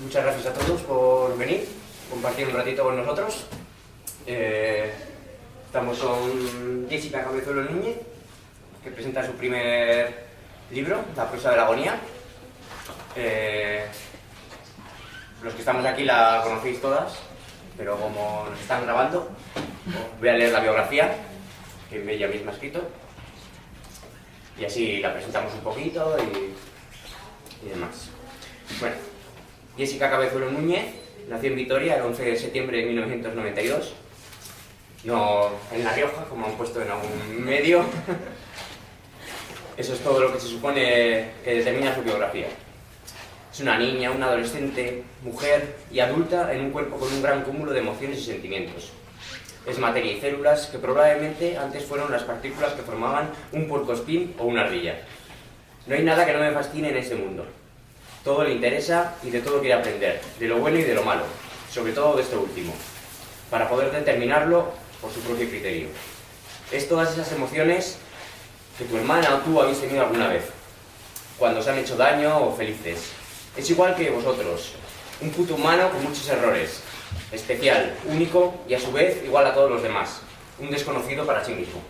Muchas gracias a todos por venir, compartir un ratito con nosotros. Estamos con Jessica Cabezuelo Núñez, que presenta su primer libro, La prosa de la agonía. Los que estamos aquí la conocéis todas, pero como nos están grabando, voy a leer la biografía que ella misma ha escrito y así la presentamos un poquito y demás. Bueno, Jessica Cabezuelo Núñez nació en Vitoria el 11 de septiembre de 1992, no en La Rioja, como han puesto en algún medio. Eso es todo lo que se supone que determina su biografía. Es una niña, una adolescente, mujer y adulta en un cuerpo con un gran cúmulo de emociones y sentimientos. Es materia y células que probablemente antes fueron las partículas que formaban un puercoespín o una ardilla. No hay nada que no me fascine en este mundo. Todo le interesa y de todo quiere aprender, de lo bueno y de lo malo, sobre todo de esto último, para poder determinarlo por su propio criterio. Es todas esas emociones que tu hermana o tú habéis tenido alguna vez, cuando os han hecho daño o felices. Es igual que vosotros, un puto humano con muchos errores, especial, único y a su vez igual a todos los demás, un desconocido para sí mismo.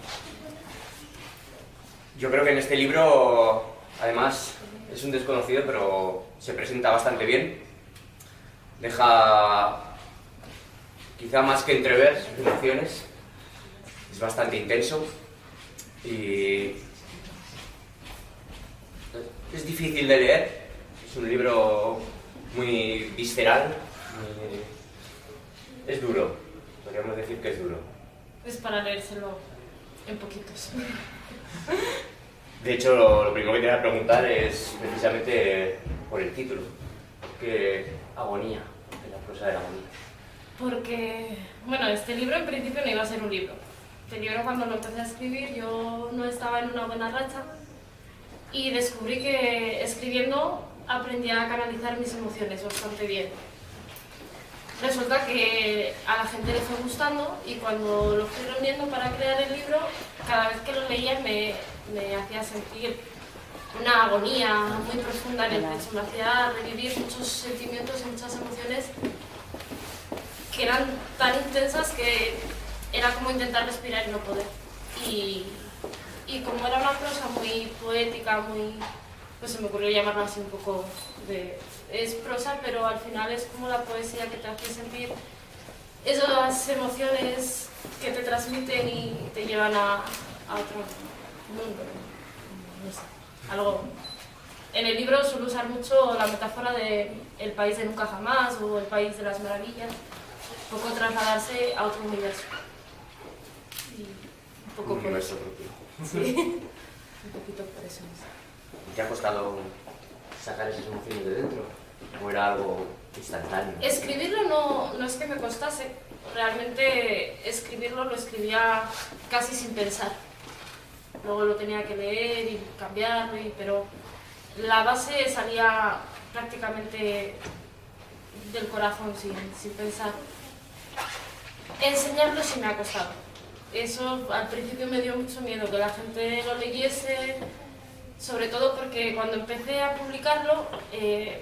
Yo creo que en este libro, además, es un desconocido, pero se presenta bastante bien. Deja, quizá más que entrever sus emociones, es bastante intenso y es difícil de leer. Es un libro muy visceral, es duro, podríamos decir que es duro. Es para leérselo en poquitos. De hecho, lo primero que te voy a preguntar es precisamente por el título. ¿Por qué agonía? La prosa de la agonía. Porque, bueno, este libro en principio no iba a ser un libro. Este libro, cuando lo empecé a escribir, yo no estaba en una buena racha y descubrí que escribiendo aprendí a canalizar mis emociones bastante bien. Resulta que a la gente le fue gustando y cuando lo fui reuniendo para crear el libro, cada vez que lo leía me hacía sentir una agonía muy profunda en el pecho, me hacía revivir muchos sentimientos y muchas emociones que eran tan intensas que era como intentar respirar y no poder. Y como era una prosa muy poética, pues se me ocurrió llamarlo así un poco es prosa, pero al final es como la poesía que te hace sentir esas emociones que te transmiten y te llevan a otro mundo, no sé, algo. En el libro suelo usar mucho la metáfora de el país de nunca jamás o el país de las maravillas, un poco trasladarse a otro universo. Y un poco Un universo propio. Sí, un poquito por eso. ¿Te ha costado sacar esas emociones de dentro? ¿O era algo instantáneo? Escribirlo no es que me costase, realmente escribirlo lo escribía casi sin pensar. Luego lo tenía que leer y cambiarlo, pero la base salía prácticamente del corazón, sin pensar. Enseñarlo sí me ha costado. Eso al principio me dio mucho miedo, que la gente lo leyese, sobre todo porque cuando empecé a publicarlo,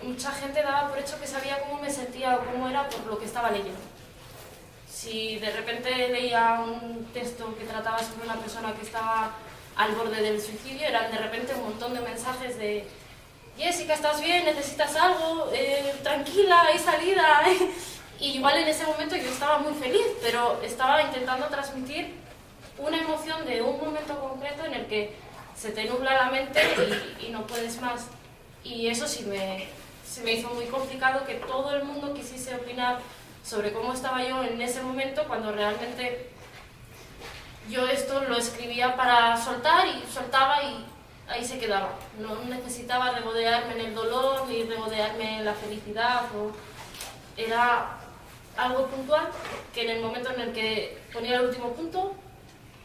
mucha gente daba por hecho que sabía cómo me sentía o cómo era por lo que estaba leyendo. Si de repente leía un texto que trataba sobre una persona que estaba al borde del suicidio, eran de repente un montón de mensajes de Jessica, ¿estás bien? ¿Necesitas algo? Tranquila, hay salida. Y igual en ese momento yo estaba muy feliz, pero estaba intentando transmitir una emoción de un momento concreto en el que se te nubla la mente y no puedes más. Y eso sí se me hizo muy complicado que todo el mundo quisiese opinar sobre cómo estaba yo en ese momento, cuando realmente yo esto lo escribía para soltar y soltaba y ahí se quedaba. No necesitaba regodearme en el dolor ni regodearme en la felicidad. Era algo puntual que en el momento en el que ponía el último punto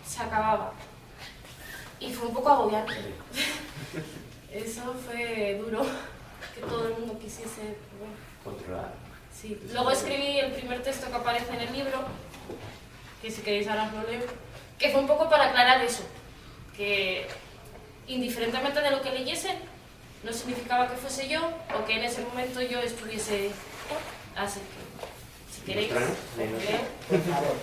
se acababa. Y fue un poco agobiante. Eso fue duro, que todo el mundo quisiese controlar. Sí. Luego escribí el primer texto que aparece en el libro, que si queréis ahora os lo leo, que fue un poco para aclarar eso, que indiferentemente de lo que leyesen, no significaba que fuese yo o que en ese momento yo estuviese... Así que, si queréis, os leo. Por favor.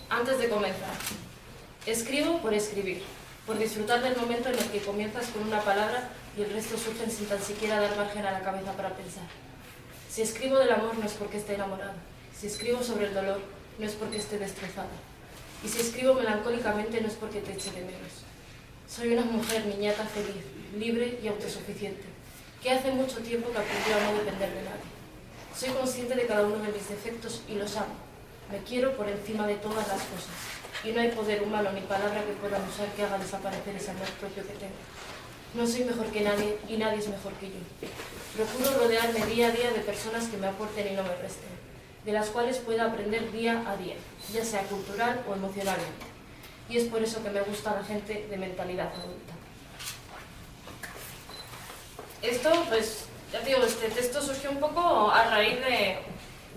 Antes de comenzar, escribo por escribir, por disfrutar del momento en el que comienzas con una palabra y el resto surgen sin tan siquiera dar margen a la cabeza para pensar. Si escribo del amor no es porque esté enamorada, si escribo sobre el dolor no es porque esté destrozada, y si escribo melancólicamente no es porque te eche de menos. Soy una mujer niñata feliz, libre y autosuficiente, que hace mucho tiempo que aprendió a no depender de nadie. Soy consciente de cada uno de mis defectos y los amo. Me quiero por encima de todas las cosas, y no hay poder humano ni palabra que puedan usar que haga desaparecer ese amor propio que tengo. No soy mejor que nadie y nadie es mejor que yo. Procuro rodearme día a día de personas que me aporten y no me resten, de las cuales pueda aprender día a día, ya sea cultural o emocionalmente. Y es por eso que me gusta la gente de mentalidad adulta. Esto, pues, ya digo, este texto surgió un poco a raíz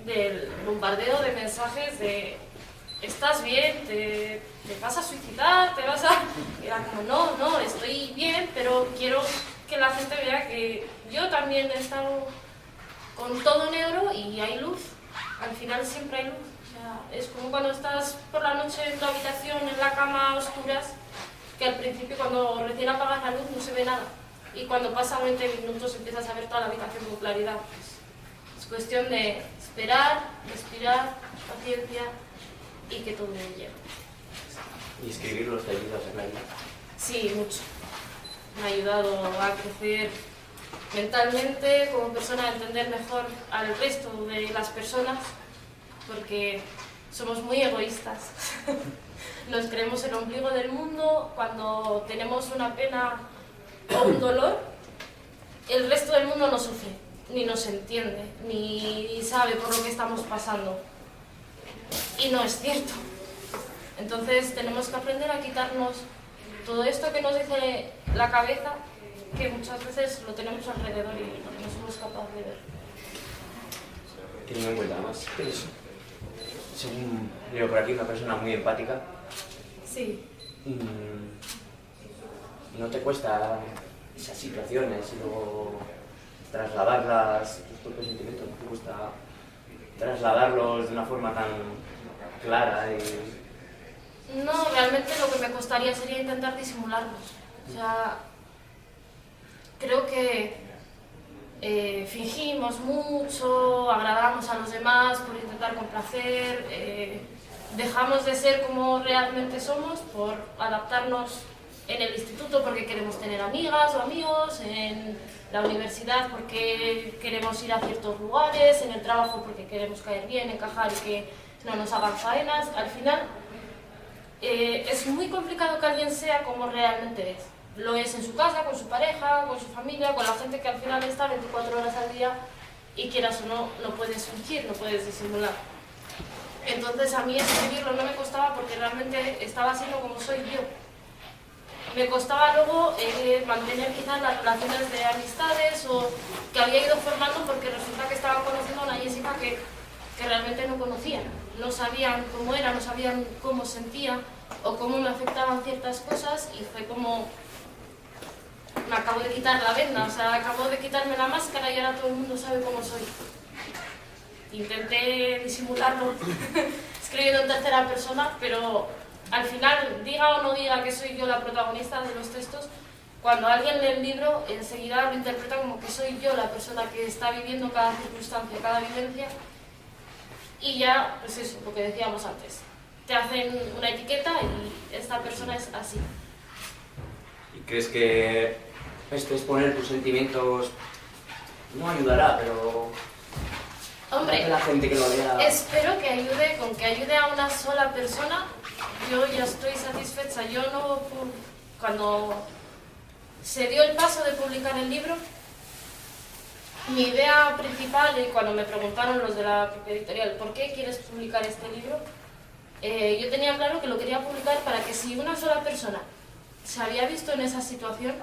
del bombardeo de mensajes de ¿estás bien? ¿Te vas a suicidar? ¿Te vas a...? Y era como, no, estoy bien, pero quiero que la gente vea que yo también he estado con todo negro y hay luz. Al final siempre hay luz. O sea, es como cuando estás por la noche en tu habitación, en la cama a oscuras, que al principio cuando recién apagas la luz no se ve nada. Y cuando pasan 20 minutos empiezas a ver toda la habitación con claridad. Pues, es cuestión de esperar, respirar, paciencia y que todo llegue. ¿Y escribirlos te ayuda a ser claridad? Sí, mucho. Me ha ayudado a crecer mentalmente, como persona, a entender mejor al resto de las personas, porque somos muy egoístas. Nos creemos el ombligo del mundo. Cuando tenemos una pena o un dolor, el resto del mundo no sufre, ni nos entiende, ni sabe por lo que estamos pasando. Y no es cierto. Entonces tenemos que aprender a quitarnos todo esto que nos dice la cabeza, que muchas veces lo tenemos alrededor y no somos capaces de ver. Teniendo en cuenta además que es, según leo por aquí, una persona muy empática. Sí. ¿No te cuesta esas situaciones y luego trasladarlas, tus propios sentimientos, no te cuesta trasladarlos de una forma tan clara y... No, realmente lo que me costaría sería intentar disimularlos. O sea, creo que fingimos mucho, agradamos a los demás por intentar complacer, dejamos de ser como realmente somos por adaptarnos en el instituto porque queremos tener amigas o amigos, en la universidad porque queremos ir a ciertos lugares, en el trabajo porque queremos caer bien, encajar y que no nos hagan faenas. Al final es muy complicado que alguien sea como realmente es. Lo es en su casa, con su pareja, con su familia, con la gente que al final está 24 horas al día y quieras o no, no puedes fingir, no puedes disimular. Entonces a mí escribirlo no me costaba porque realmente estaba siendo como soy yo. Me costaba luego mantener quizás las relaciones de amistades o que había ido formando porque resulta que estaba conociendo a una Jessica que realmente no conocían. No sabían cómo era, no sabían cómo sentía o cómo me afectaban ciertas cosas y fue como... Me acabo de quitar la venda, o sea, acabo de quitarme la máscara y ahora todo el mundo sabe cómo soy. Intenté disimularlo escribiendo en tercera persona, pero al final, diga o no diga que soy yo la protagonista de los textos, cuando alguien lee el libro, enseguida lo interpreta como que soy yo la persona que está viviendo cada circunstancia, cada vivencia, y ya, pues eso, lo que decíamos antes, te hacen una etiqueta y esta persona es así. ¿Y crees que esto exponer tus sentimientos no ayudará, pero... Hombre, la gente que lo lea... espero que ayude, con que ayude a una sola persona, yo ya estoy satisfecha. Yo no... Cuando se dio el paso de publicar el libro, mi idea principal, y cuando me preguntaron los de la propia editorial, ¿por qué quieres publicar este libro? Yo tenía claro que lo quería publicar para que si una sola persona se había visto en esa situación,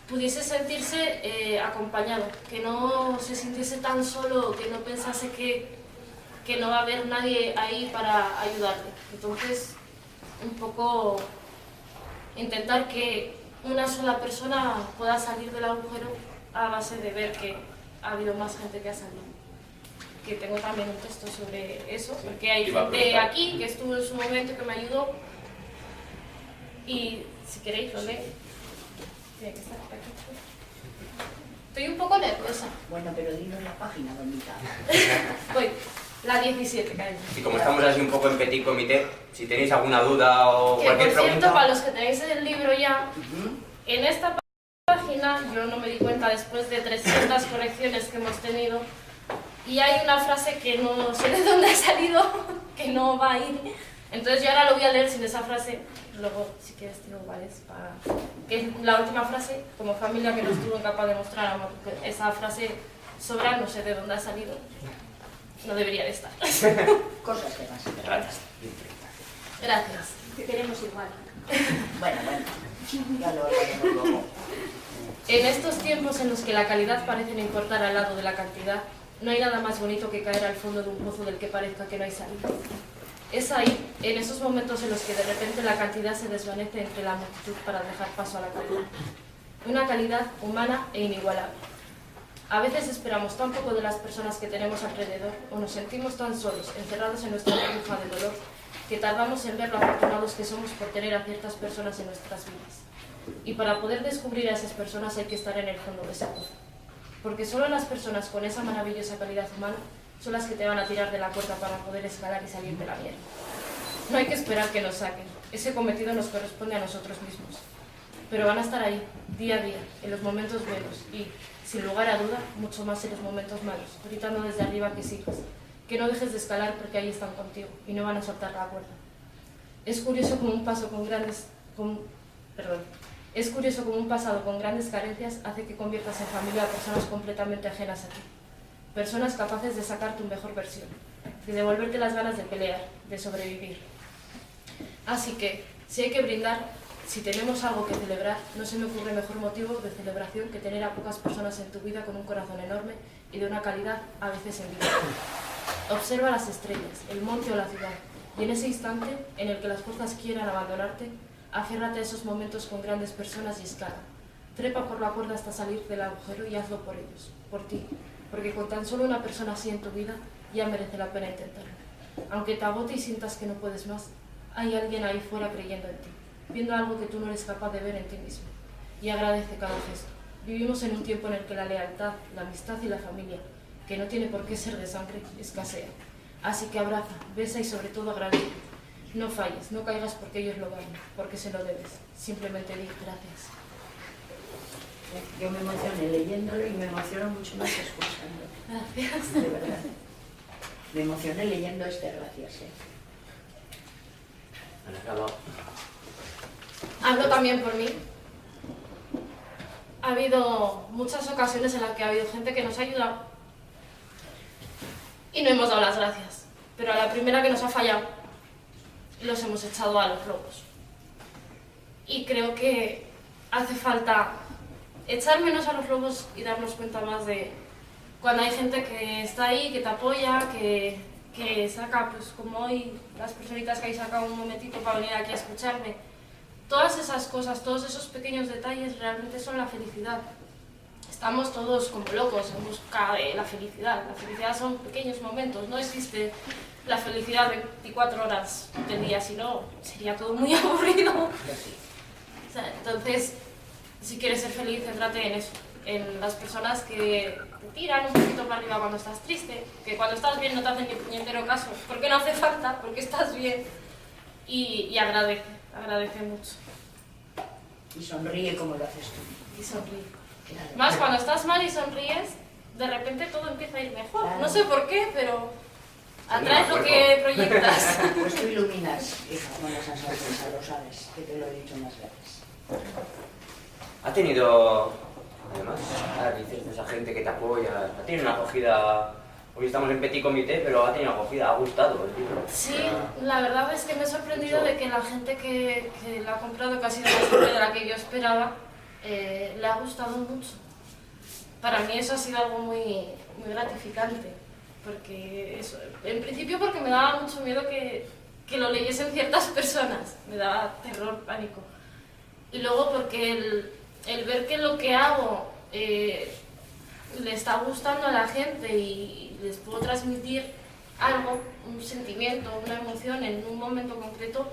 pudiese sentirse acompañado, que no se sintiese tan solo, que no pensase que no va a haber nadie ahí para ayudarle. Entonces, un poco intentar que una sola persona pueda salir del agujero a base de ver que ha habido más gente que ha salido. Que tengo también un texto sobre eso, Sí, porque hay gente aquí que estuvo en su momento que me ayudó y si queréis lo leo. Tiene que estar aquí. Estoy un poco nerviosa. Bueno, pero dinos la página donde está. Voy, la 17, cariño. Y como estamos así un poco en petit comité, si tenéis alguna duda o Que cualquier por cierto, pregunta... para los que tenéis el libro ya, en esta página, yo no me di cuenta después de 300 correcciones que hemos tenido, y hay una frase que no sé de dónde ha salido, que no va a ir. Entonces yo ahora lo voy a leer sin esa frase, luego si quieres te lo vales para... Que es la última frase, como familia que no estuvo capaz de mostrar amor, porque esa frase sobra, no sé de dónde ha salido, no debería de estar. Cosas que pasan. Gracias. Gracias. Que queremos igual. Bueno, ya lo haremos luego. En estos tiempos en los que la calidad parece no importar al lado de la cantidad, no hay nada más bonito que caer al fondo de un pozo del que parezca que no hay salida. Es ahí, en esos momentos en los que de repente la cantidad se desvanece entre la multitud para dejar paso a la calidad. Una calidad humana e inigualable. A veces esperamos tan poco de las personas que tenemos alrededor o nos sentimos tan solos, encerrados en nuestra burbuja de dolor, que tardamos en ver lo afortunados que somos por tener a ciertas personas en nuestras vidas. Y para poder descubrir a esas personas hay que estar en el fondo de ese pozo. Porque solo las personas con esa maravillosa calidad humana son las que te van a tirar de la cuerda para poder escalar y salir de la mierda. No hay que esperar que nos saquen. Ese cometido nos corresponde a nosotros mismos. Pero van a estar ahí, día a día, en los momentos buenos y, sin lugar a duda, mucho más en los momentos malos, gritando desde arriba que sigas, que no dejes de escalar porque ahí están contigo y no van a soltar la cuerda. Es curioso como un pasado con grandes carencias hace que conviertas en familia a personas completamente ajenas a ti. Personas capaces de sacar tu mejor versión, de devolverte las ganas de pelear, de sobrevivir. Así que, si hay que brindar, si tenemos algo que celebrar, no se me ocurre mejor motivo de celebración que tener a pocas personas en tu vida con un corazón enorme y de una calidad a veces envidiable. Observa las estrellas, el monte o la ciudad, y en ese instante en el que las fuerzas quieran abandonarte, aférrate a esos momentos con grandes personas y escala. Trepa por la cuerda hasta salir del agujero y hazlo por ellos, por ti, porque con tan solo una persona así en tu vida ya merece la pena intentarlo. Aunque te agote y sientas que no puedes más, hay alguien ahí fuera creyendo en ti, viendo algo que tú no eres capaz de ver en ti mismo. Y agradece cada gesto. Vivimos en un tiempo en el que la lealtad, la amistad y la familia, que no tiene por qué ser de sangre, escasea. Así que abraza, besa y sobre todo agradece. No falles, no caigas porque ellos lo valen, porque se lo debes. Simplemente di gracias. Yo me emocioné leyéndolo y me emociono mucho más escuchando. Gracias. De verdad. Me emocioné leyendo gracias. Han acabado. Hablo también por mí. Ha habido muchas ocasiones en las que ha habido gente que nos ha ayudado y no hemos dado las gracias. Pero a la primera que nos ha fallado, los hemos echado a los lobos. Y creo que hace falta echar menos a los lobos y darnos cuenta más de cuando hay gente que está ahí, que te apoya, que saca, pues como hoy, las personitas que habéis sacado un momentito para venir aquí a escucharme. Todas esas cosas, todos esos pequeños detalles realmente son la felicidad. Estamos todos como locos en busca de la felicidad. La felicidad son pequeños momentos, no existe la felicidad 24 horas del día, si no, sería todo muy aburrido. O sea, entonces, si quieres ser feliz, céntrate en eso, en las personas que te tiran un poquito para arriba cuando estás triste, que cuando estás bien no te hacen ni puñetero caso, porque no hace falta, porque estás bien, y agradece mucho. Y sonríe como lo haces tú. Y sonríe. Claro. Más cuando estás mal y sonríes, de repente todo empieza a ir mejor. Claro. No sé por qué, pero atraes lo que proyectas. Pues tú iluminas, hija, con esa sonrisa, lo sabes, que te lo he dicho más veces. Ha tenido, además, ahora dices de esa gente que te apoya, ha tenido una acogida, hoy estamos en petit comité, pero ha tenido acogida, ha gustado el libro. Sí, la verdad es que me he sorprendido de que la gente que la ha comprado, que ha sido más gente de la que yo esperaba, le ha gustado mucho. Para mí eso ha sido algo muy gratificante, porque eso, en principio porque me daba mucho miedo que lo leyesen ciertas personas, me daba terror, pánico. Y luego porque el ver que lo que hago le está gustando a la gente y les puedo transmitir algo, un sentimiento, una emoción en un momento concreto,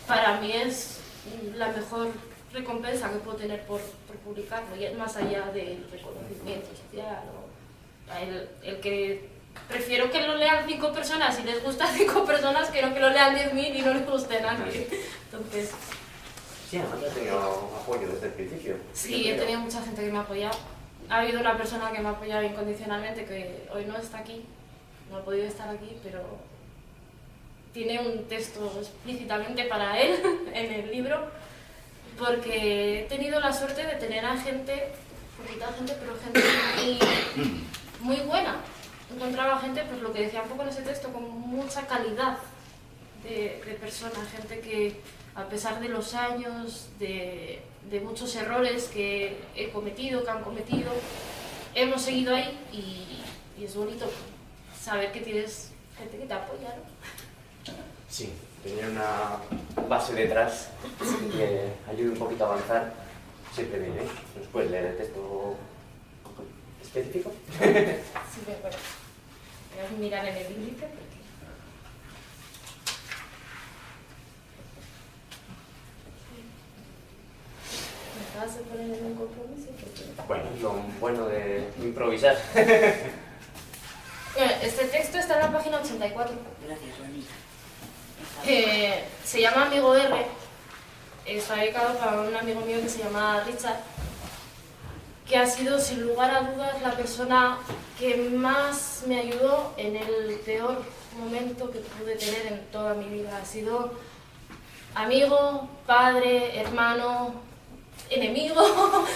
para mí es la mejor recompensa que puedo tener por publicarlo, y es más allá del reconocimiento social. El que prefiero que lo lean 5 personas y les gusta a 5 personas que no que lo lean 10.000 y no les guste a nadie. Entonces, sí, además has tenido apoyo desde el principio. sí, he tenido mucha gente que me ha apoyado. Ha habido una persona que me ha apoyado incondicionalmente, que hoy no está aquí, no ha podido estar aquí, pero tiene un texto explícitamente para él en el libro, porque he tenido la suerte de tener a gente, poquita gente, pero gente muy buena. Encontraba gente, pues lo que decía un poco en ese texto, con mucha calidad de persona, gente que a pesar de los años, de muchos errores que he cometido, que han cometido, hemos seguido ahí, y es bonito saber que tienes gente que te apoya, ¿no? Sí, tener una base detrás que ayude un poquito a avanzar siempre viene. ¿Nos puedes leer el texto específico? Sí, me acuerdo. Voy a mirar en el índice porque... ¿Me acabas de poner en un compromiso? Bueno, lo bueno de improvisar. Este texto está en la página 84. Gracias, Juanita. Se llama Amigo R. Está dedicado para un amigo mío que se llama Richard, que ha sido sin lugar a dudas la persona que más me ayudó en el peor momento que pude tener en toda mi vida. Ha sido amigo, padre, hermano, enemigo.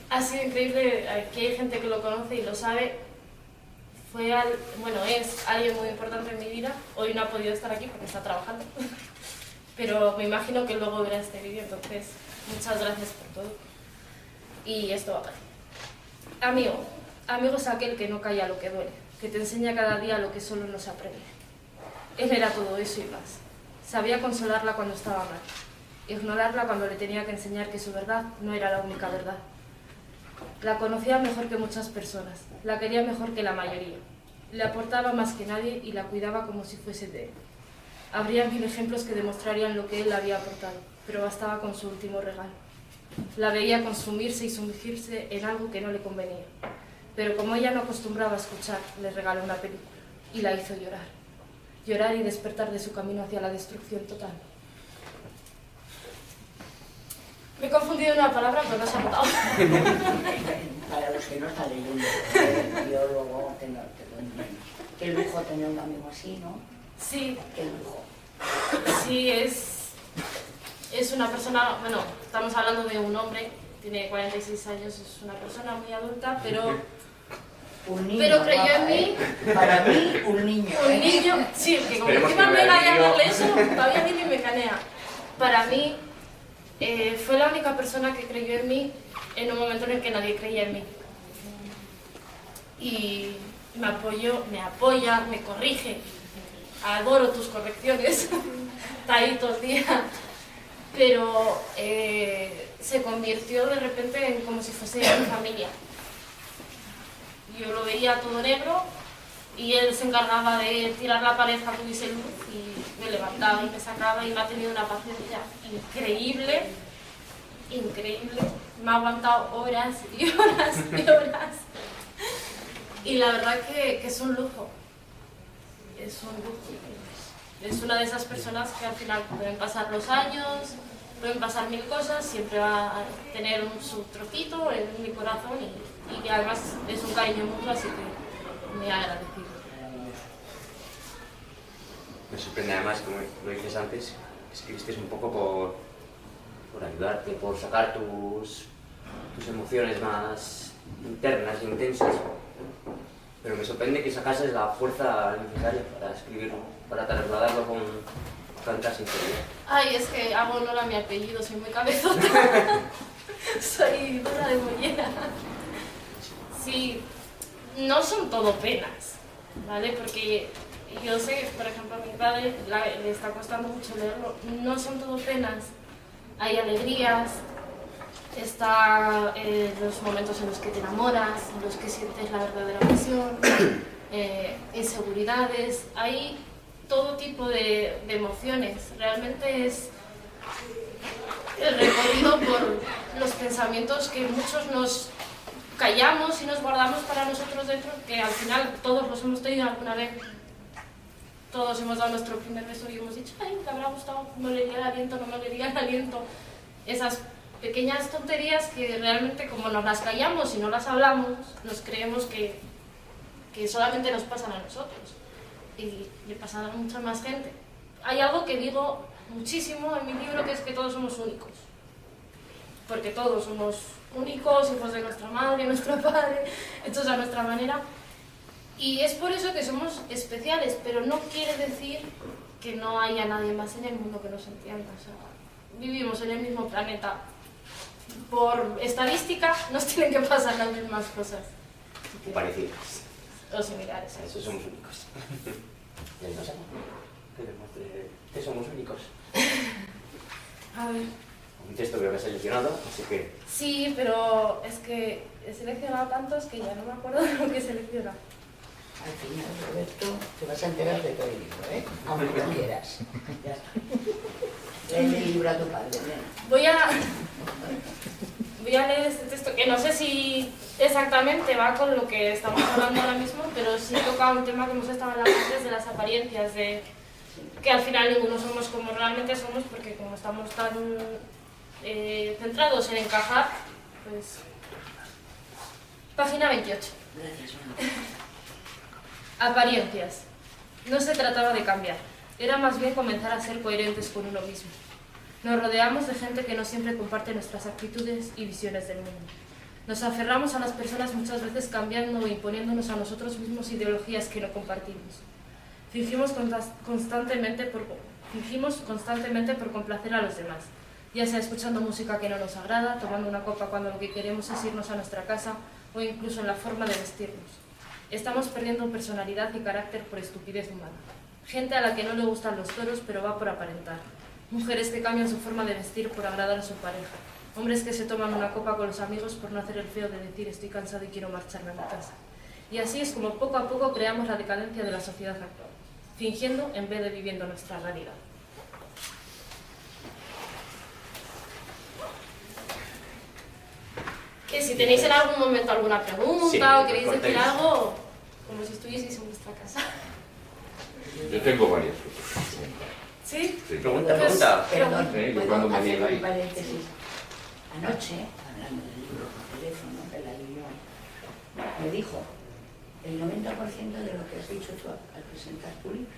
Ha sido increíble. Aquí hay gente que lo conoce y lo sabe. Es alguien muy importante en mi vida. Hoy no ha podido estar aquí porque está trabajando, pero me imagino que luego verá este vídeo, entonces muchas gracias por todo. Y esto va para ti. Amigo es aquel que no calla lo que duele, que te enseña cada día lo que solo no se aprende. Él era todo eso y más. Sabía consolarla cuando estaba mal, ignorarla cuando le tenía que enseñar que su verdad no era la única verdad. La conocía mejor que muchas personas, la quería mejor que la mayoría, le aportaba más que nadie y la cuidaba como si fuese de él. Habría 1000 ejemplos que demostrarían lo que él había aportado, pero bastaba con su último regalo. La veía consumirse y sumergirse en algo que no le convenía, pero como ella no acostumbraba a escuchar, le regaló una película y la hizo llorar. Llorar y despertar de su camino hacia la destrucción total. Me he confundido en una palabra, pero no se ha notado. Para los que no están leyendo, yo luego te cuento. Qué lujo tener un amigo así, ¿no? Sí. Qué lujo. Sí, es una persona, bueno, estamos hablando de un hombre, tiene 46 años, es una persona muy adulta, pero Un niño, creyó en guapa, mí. Para mí, un niño. Un niño, sí, que como Esperemos encima que me vea el vaya a vídeo. hablarle eso, todavía ni me canea. Para mí, fue la única persona que creyó en mí en un momento en el que nadie creía en mí. Y me apoya, me corrige. Adoro tus correcciones, está ahí todo el día. Pero se convirtió de repente en como si fuese mi familia. Yo lo veía todo negro y él se encargaba de tirar la pared para que hubiese luz y me levantaba y me sacaba y me ha tenido una paciencia increíble, increíble. Me ha aguantado horas y horas y horas. Y la verdad que es un lujo. Es un lujo. Es una de esas personas que al final pueden pasar los años, pueden pasar 1000 cosas, siempre va a tener su trocito en mi corazón y que además es un cariño mutuo, así que me agradecido. Me sorprende además, como lo dices antes, escribiste un poco por ayudarte, por sacar tus emociones más internas e intensas. Pero me sorprende que sacases la fuerza necesaria para escribirlo, para trasladarlo con tanta sinceridad. Ay, es que hago honor a mi apellido, soy muy cabezota. Soy dura de mollera. Sí, no son todo penas, ¿vale? Porque yo sé, por ejemplo, a mi padre le está costando mucho leerlo. No son todo penas. Hay alegrías, está los momentos en los que te enamoras, en los que sientes la verdadera pasión, inseguridades, hay todo tipo de emociones. Realmente es el recorrido por los pensamientos que muchos nos callamos y nos guardamos para nosotros dentro, que al final todos los hemos tenido alguna vez. Todos hemos dado nuestro primer beso y hemos dicho, ay, me habrá gustado, me olería el aliento, no me olería el aliento. Esas pequeñas tonterías que realmente, como nos las callamos y no las hablamos, nos creemos que solamente nos pasan a nosotros y le pasan a mucha más gente. Hay algo que digo muchísimo en mi libro, que es que todos somos únicos, porque todos somos únicos, hijos de nuestra madre, nuestro padre, hechos a nuestra manera, y es por eso que somos especiales, pero no quiere decir que no haya nadie más en el mundo que nos entienda. O sea, vivimos en el mismo planeta. Por estadística nos tienen que pasar las mismas cosas. Parecidas. O similares. Eso somos únicos. ¿Y entonces? Que demuestre que somos únicos. A ver. Un texto veo que has seleccionado, así que... Sí, pero es que he seleccionado tantos que ya no me acuerdo de lo que he seleccionado. Al final, Roberto, te vas a enterar de todo el libro, ¿eh? Aunque no quieras. Ya está. Lee el libro a tu padre, nena. Voy a leer este texto, que no sé si exactamente va con lo que estamos hablando ahora mismo, pero sí toca un tema que hemos estado hablando antes, de las apariencias, de que al final ninguno somos como realmente somos, porque como estamos tan centrados en encajar, pues... Página 28. Gracias, mamá. Apariencias. No se trataba de cambiar, era más bien comenzar a ser coherentes con uno mismo. Nos rodeamos de gente que no siempre comparte nuestras actitudes y visiones del mundo. Nos aferramos a las personas muchas veces cambiando e imponiéndonos a nosotros mismos ideologías que no compartimos. Fingimos constantemente por complacer a los demás, ya sea escuchando música que no nos agrada, tomando una copa cuando lo que queremos es irnos a nuestra casa o incluso en la forma de vestirnos. Estamos perdiendo personalidad y carácter por estupidez humana. Gente a la que no le gustan los toros, pero va por aparentar. Mujeres que cambian su forma de vestir por agradar a su pareja. Hombres que se toman una copa con los amigos por no hacer el feo de decir estoy cansado y quiero marcharme a mi casa. Y así es como poco a poco creamos la decadencia de la sociedad actual, fingiendo en vez de viviendo nuestra realidad. Que si tenéis en algún momento alguna pregunta Sí, o queréis decir cortéis. algo, como si estuvieseis en vuestra casa. Yo tengo varias. ¿Sí? Sí. Pregunta. Perdón, Sí, yo ¿puedo cuando me hacer diga ahí. un paréntesis? Anoche, hablando del libro por teléfono, que la leyó, me dijo el 90% de lo que has dicho tú al presentar tu libro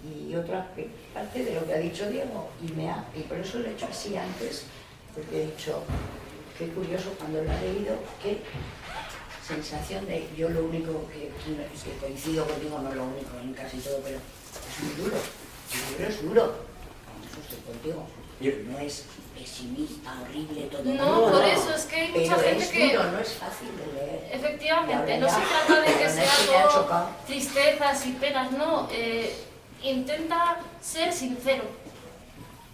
y otra parte de lo que ha dicho Diego, y por eso lo he hecho así antes, porque he dicho, qué curioso cuando lo he leído, qué sensación de, yo lo único que coincido contigo, no lo único en casi todo, pero es muy duro, el libro es duro, con eso estoy contigo, no es pesimista, horrible, todo. No, por eso es que hay mucha pero gente es que... duro, no es fácil de leer. Efectivamente, no Ya, se trata de que pero no es sea que me ha todo chocado. tristezas y penas, no. Intenta ser sincero,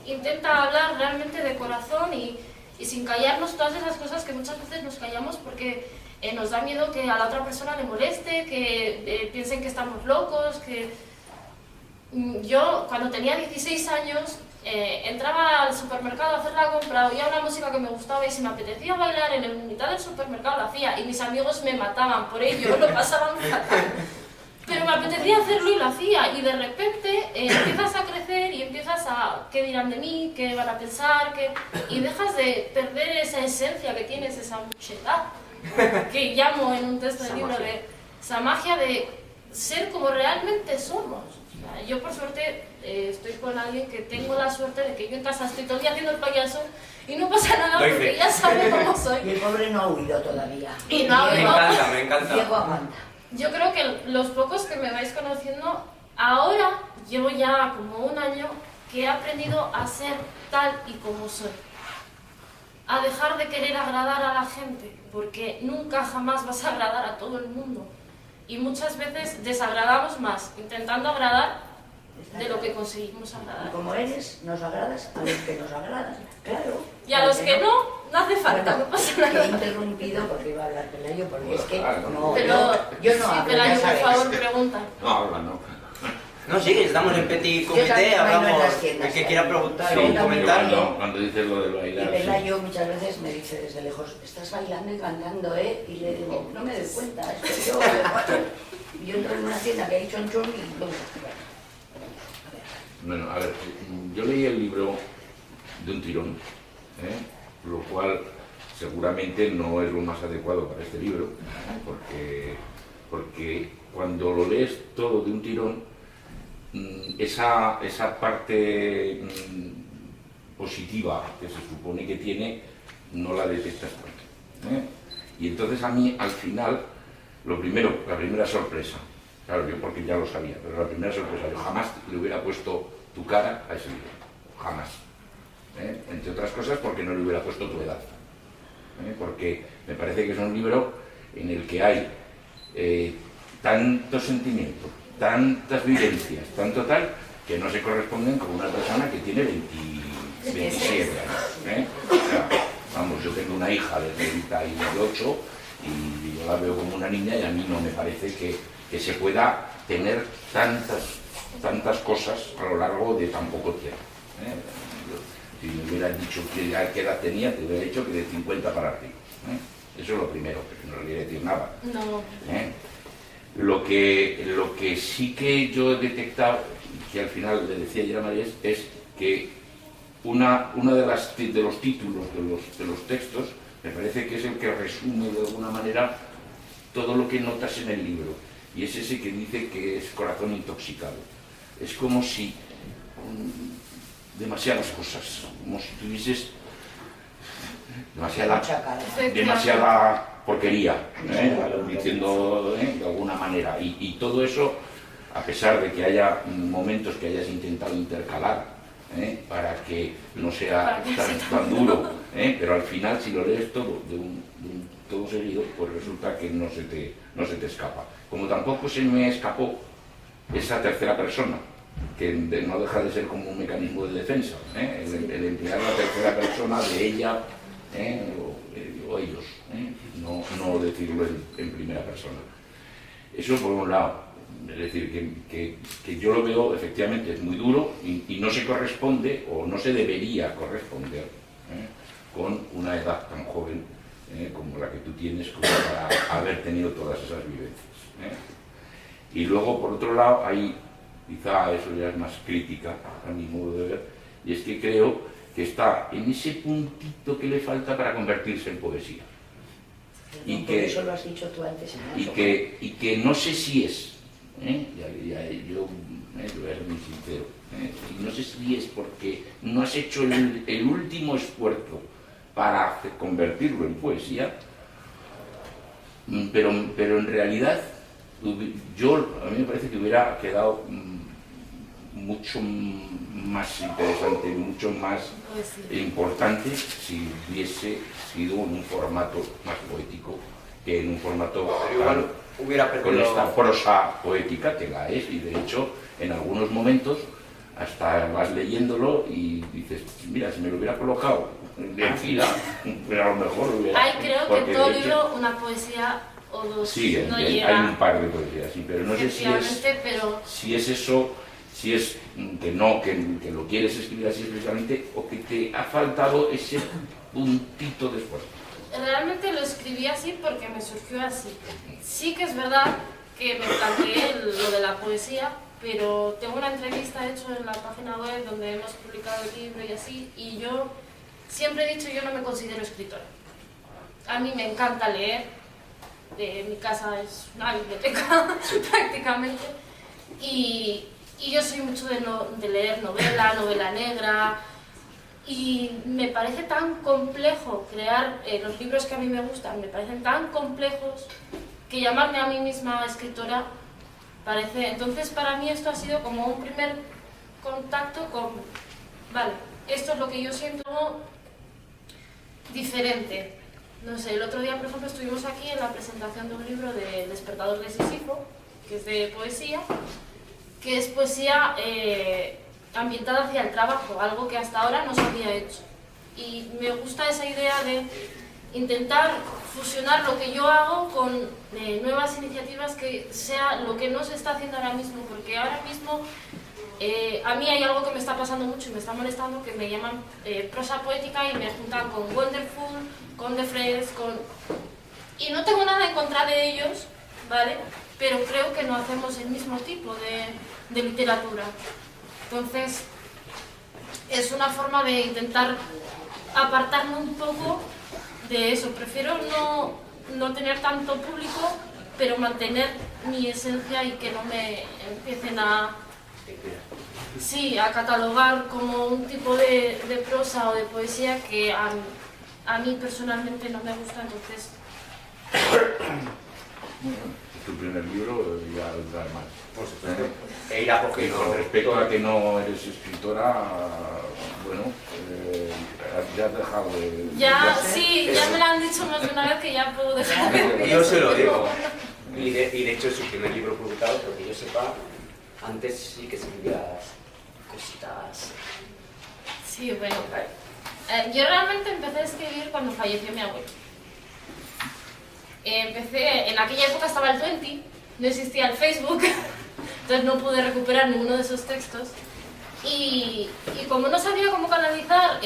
intenta hablar realmente de corazón y sin callarnos todas esas cosas que muchas veces nos callamos porque nos da miedo que a la otra persona le moleste, que piensen que estamos locos, que... Yo, cuando tenía 16 años, entraba al supermercado a hacer la compra, oía una música que me gustaba y si me apetecía bailar en la mitad del supermercado lo hacía y mis amigos me mataban por ello, lo pasaban fatal. Pero me apetecía hacerlo y lo hacía y de repente empiezas a crecer y empiezas a qué dirán de mí, qué van a pensar, y dejas de perder esa esencia que tienes, esa muchedad que llamo en un texto del libro, de esa magia de ser como realmente somos. Yo por suerte estoy con alguien que tengo la suerte de que yo en casa estoy todo el día haciendo el payaso y no pasa nada porque ya sabe cómo soy. Y el pobre no ha huido todavía. Y no ha Me huido. encanta, me encanta. Diego aguanta. Yo creo que los pocos que me vais conociendo, ahora llevo ya como un año que he aprendido a ser tal y como soy. A dejar de querer agradar a la gente, porque nunca jamás vas a agradar a todo el mundo. Y muchas veces desagradamos más intentando agradar de lo que conseguimos Y agradar. como eres, nos agradas a los que nos agradan, claro. Y a los que no, No hace falta, no pasa Que he nada. interrumpido porque iba a hablar Pelayo, porque es que no, Pero, yo no sí, hablo, Pelayo, ya por sabéis. favor, pregunta. No, habla, no. No, sí, estamos en petit Yo también comité, bailo en hablamos. las tiendas, El que ¿eh? quiera preguntar Sí, o también comentar. bailo. Cuando dices lo de Y bailar, sí. Pelayo muchas veces me dice desde lejos, estás bailando y cantando, ¿eh? Y le digo, no me doy cuenta, es que yo entro en una tienda que hay chonchón y bueno, Bueno, a ver, yo leí el libro de un tirón, lo cual seguramente no es lo más adecuado para este libro, porque cuando lo lees todo de un tirón, esa parte positiva que se supone que tiene, no la detectas tanto. Y entonces a mí, al final, la primera sorpresa, claro, yo porque ya lo sabía, pero la primera sorpresa, yo jamás le hubiera puesto tu cara a ese libro, jamás. Entre otras cosas porque no le hubiera puesto tu edad, porque me parece que es un libro en el que hay tantos sentimientos, tantas vivencias, tanto tal, que no se corresponden con una persona que tiene 27 años. O sea, vamos, yo tengo una hija de 38 y yo la veo como una niña y a mí no me parece que se pueda tener tantas cosas a lo largo de tan poco tiempo. Si me hubieras dicho qué edad tenía, te hubiera dicho que de 50 para arriba. Eso es lo primero, pero no le voy a decir nada. No. Lo que sí que yo he detectado, que al final le decía ayer a María, es que una de los títulos de los textos me parece que es el que resume de alguna manera todo lo que notas en el libro, y es ese que dice que es corazón intoxicado. Es como si demasiadas cosas, como si tuvieses demasiada porquería, diciendo de alguna manera, y todo eso, a pesar de que haya momentos que hayas intentado intercalar para que no sea tan duro, pero al final, si lo lees todo de un todo seguido, pues resulta que no se te escapa. Como tampoco se me escapó esa tercera persona, que no deja de ser como un mecanismo de defensa, el emplear la tercera persona de ella o ellos, no decirlo en primera persona. Eso por un lado, es decir, que yo lo veo efectivamente es muy duro y no se corresponde o no se debería corresponder con una edad tan joven como la que tú tienes, como para haber tenido todas esas vivencias. Y luego, por otro lado, hay, quizá eso ya es más crítica a mi modo de ver, y es que creo que está en ese puntito que le falta para convertirse en poesía. Y que eso lo has dicho tú antes. Y que no sé si es, yo voy a ser muy sincero, y no sé si es porque no has hecho el último esfuerzo para convertirlo en poesía, pero en realidad a mí me parece que hubiera quedado mucho más interesante, mucho más importante si hubiese sido en un formato más poético que en un formato con esta prosa poética que la es, y de hecho en algunos momentos hasta vas leyéndolo y dices, mira, si me lo hubiera colocado en fila, pero a lo mejor lo hubiera... Hay creo que en todo libro una poesía o dos sí, no hay llega. un par de poesías, sí, pero no sé si es eso, si es que lo quieres escribir así especialmente, o que te ha faltado ese puntito de esfuerzo. Realmente lo escribí así porque me surgió así. Sí que es verdad que me planteé lo de la poesía, pero tengo una entrevista hecha en la página web donde hemos publicado el libro y así, y yo siempre he dicho, yo no me considero escritora. A mí me encanta leer, mi casa es una biblioteca prácticamente, y yo soy mucho de leer novela negra, y me parece tan complejo crear los libros que a mí me gustan, me parecen tan complejos que llamarme a mí misma escritora parece... Entonces para mí esto ha sido como un primer contacto con, vale, esto es lo que yo siento diferente. No sé, el otro día, por ejemplo, estuvimos aquí en la presentación de un libro de El despertador de Sísifo, que es de poesía, que es poesía ambientada hacia el trabajo, algo que hasta ahora no se había hecho. y me gusta esa idea de intentar fusionar lo que yo hago con nuevas iniciativas que sea lo que no se está haciendo ahora mismo, porque ahora mismo a mí hay algo que me está pasando mucho y me está molestando, que me llaman prosa poética y me juntan con Wonderful, con The Fresh, y no tengo nada en contra de ellos, ¿vale? Pero creo que no hacemos el mismo tipo de literatura. Entonces, es una forma de intentar apartarme un poco de eso. Prefiero no tener tanto público, pero mantener mi esencia y que no me empiecen a catalogar como un tipo de prosa o de poesía que a mí personalmente no me gusta, entonces... Tu primer libro ya da más. Por supuesto. E irá Y cogiendo... con respecto a que no eres escritora, bueno, ya has dejado de... Ya me lo han dicho más de una vez que ya puedo dejar de Yo se lo digo. Y de hecho es su primer libro publicado, porque yo sepa, antes sí que escribías cositas... Sí, bueno. Yo realmente empecé a escribir cuando falleció mi abuelo. En aquella época estaba el 20, no existía el Facebook, entonces no pude recuperar ninguno de esos textos. Y como no sabía cómo canalizar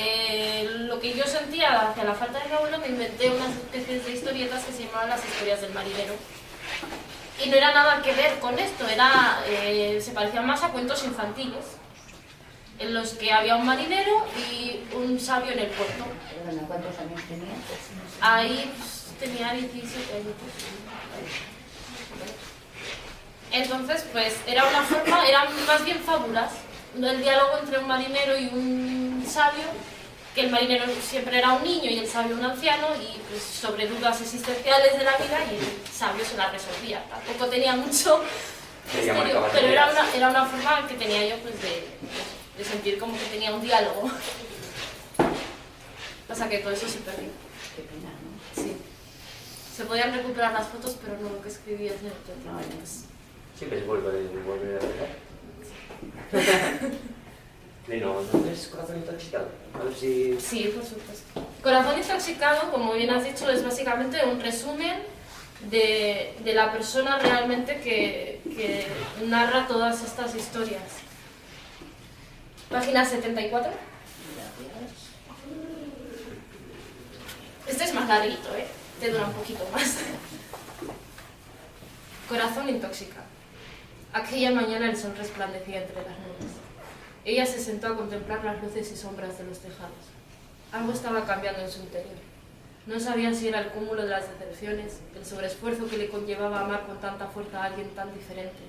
lo que yo sentía hacia la falta de mi abuelo, me inventé unas especies de historietas que se llamaban las historias del marinero. Y no era nada que ver con esto, se parecían más a cuentos infantiles, en los que había un marinero y un sabio en el puerto. ¿Cuántos años tenías? Ahí tenía 17 años. Entonces, pues era una forma, eran más bien fábulas, el diálogo entre un marinero y un sabio, que el marinero siempre era un niño y el sabio un anciano, y pues sobre dudas existenciales de la vida, y el sabio se las resolvía. Tampoco tenía mucho misterio, pero era una forma que tenía yo pues de sentir como que tenía un diálogo. Pasa que todo eso se perdió. Qué pena, ¿no? Sí. Se podían recuperar las fotos, pero no lo que escribí es cierto. No, es... Siempre se vuelve a ver. Bueno, ¿no es Corazón Intoxicado? A ver si... Sí, por supuesto. Corazón Intoxicado, como bien has dicho, es básicamente un resumen de la persona realmente que narra todas estas historias. Página 74. Este es más larguito, ¿eh? Te dura un poquito más. Corazón intoxicado. Aquella mañana el sol resplandecía entre las nubes. Ella se sentó a contemplar las luces y sombras de los tejados. Algo estaba cambiando en su interior. No sabía si era el cúmulo de las decepciones, el sobreesfuerzo que le conllevaba amar con tanta fuerza a alguien tan diferente,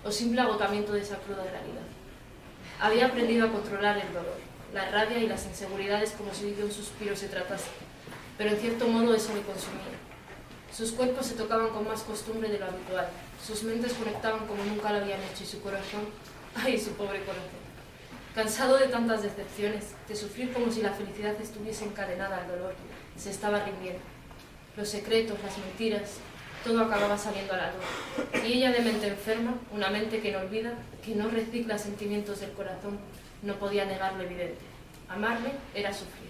o simple agotamiento de esa cruda realidad. Había aprendido a controlar el dolor, la rabia y las inseguridades como si de un suspiro se tratase, pero en cierto modo eso le consumía. Sus cuerpos se tocaban con más costumbre de lo habitual, sus mentes conectaban como nunca lo habían hecho y su corazón, ¡ay, su pobre corazón! Cansado de tantas decepciones, de sufrir como si la felicidad estuviese encadenada al dolor, se estaba rindiendo. Los secretos, las mentiras, todo acababa saliendo a la luz. Y ella, de mente enferma, una mente que no olvida, que no recicla sentimientos del corazón, no podía negar lo evidente. Amarle era sufrir.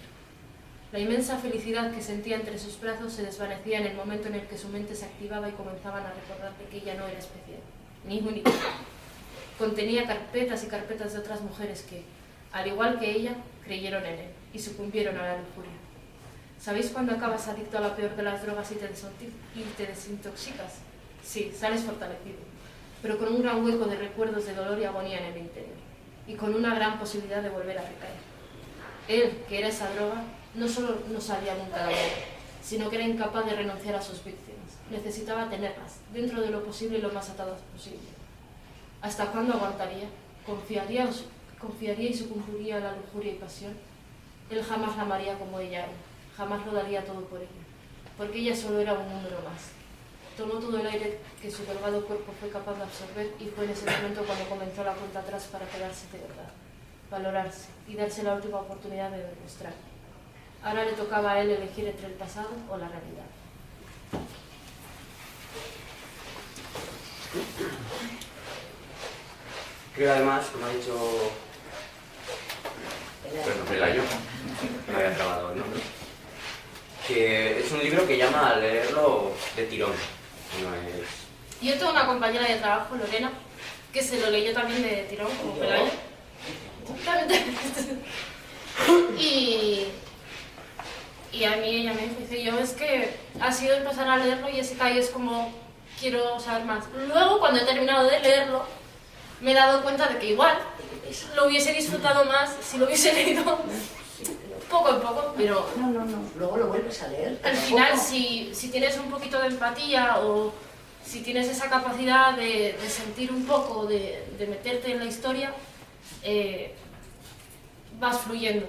La inmensa felicidad que sentía entre sus brazos se desvanecía en el momento en el que su mente se activaba y comenzaban a recordarle que ella no era especial, ni única. Contenía carpetas y carpetas de otras mujeres que, al igual que ella, creyeron en él y sucumbieron a la lujuria. ¿Sabéis cuando acabas adicto a la peor de las drogas y te desintoxicas? Sí, sales fortalecido, pero con un gran hueco de recuerdos de dolor y agonía en el interior, y con una gran posibilidad de volver a recaer. Él, que era esa droga, no solo no salía nunca de él, sino que era incapaz de renunciar a sus víctimas. Necesitaba tenerlas, dentro de lo posible y lo más atadas posible. ¿Hasta cuándo aguantaría? ¿Confiaría y sucumbiría a la lujuria y pasión? Él jamás la amaría como ella era, jamás lo daría todo por ella, porque ella solo era un número más. Tomó todo el aire que su delgado cuerpo fue capaz de absorber y fue en ese momento cuando comenzó la cuenta atrás para quedarse de verdad, valorarse y darse la última oportunidad de demostrar. Ahora le tocaba a él elegir entre el pasado o la realidad. Creo además, como ha dicho Pelayo. me había trabado el nombre. Que es un libro que llama a leerlo de tirón. No es... Yo tengo una compañera de trabajo, Lorena, que se lo leyó también de tirón, como Pelayo. Y a mí ella me dice, yo es que ha sido empezar a leerlo, Jessica, y es como, quiero saber más. Luego, cuando he terminado de leerlo, me he dado cuenta de que igual lo hubiese disfrutado más si lo hubiese leído poco a poco, pero... No, luego lo vuelves a leer. Al final, si tienes un poquito de empatía o si tienes esa capacidad de sentir un poco, de meterte en la historia, vas fluyendo,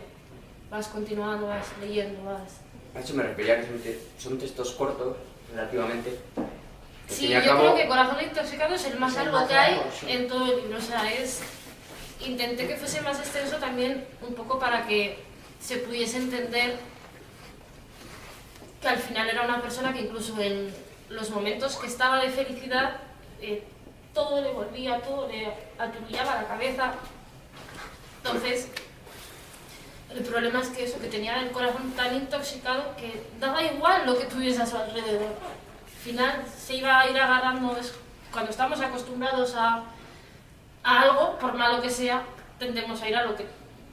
vas continuando, vas leyendo, vas... A eso me refería, que son textos cortos, relativamente. Sí, yo creo que Corazón intoxicado es el más Es el largo más que hay largo, sí. en todo el libro. O sea, intenté que fuese más extenso también un poco para que se pudiese entender que al final era una persona que incluso en los momentos que estaba de felicidad, todo le volvía, todo le aturullaba la cabeza. Entonces, el problema es que eso, que tenía el corazón tan intoxicado que daba igual lo que tuviese a su alrededor. Al final se iba a ir agarrando, cuando estamos acostumbrados a algo, por malo que sea, tendemos a ir a lo que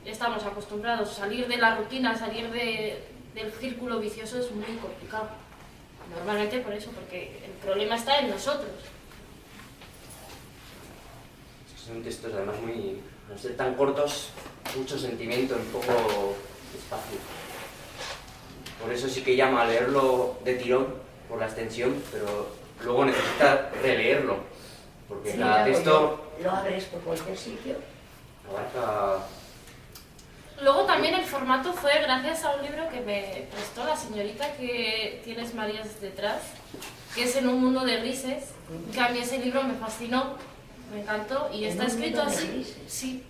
estamos acostumbrados. Salir de la rutina, salir del círculo vicioso es muy complicado. Normalmente por eso, porque el problema está en nosotros. Son textos además muy... al ser tan cortos, mucho sentimiento en poco espacio. Por eso sí que llama a leerlo de tirón, por la extensión, pero luego necesita releerlo, porque Sí, cada texto lo abres por cualquier sitio. abarca... Luego también el formato fue gracias a un libro que me prestó la señorita que tienes Marías detrás, que es En un mundo de grises, que a mí ese libro me fascinó, me encantó y está escrito así. Sí,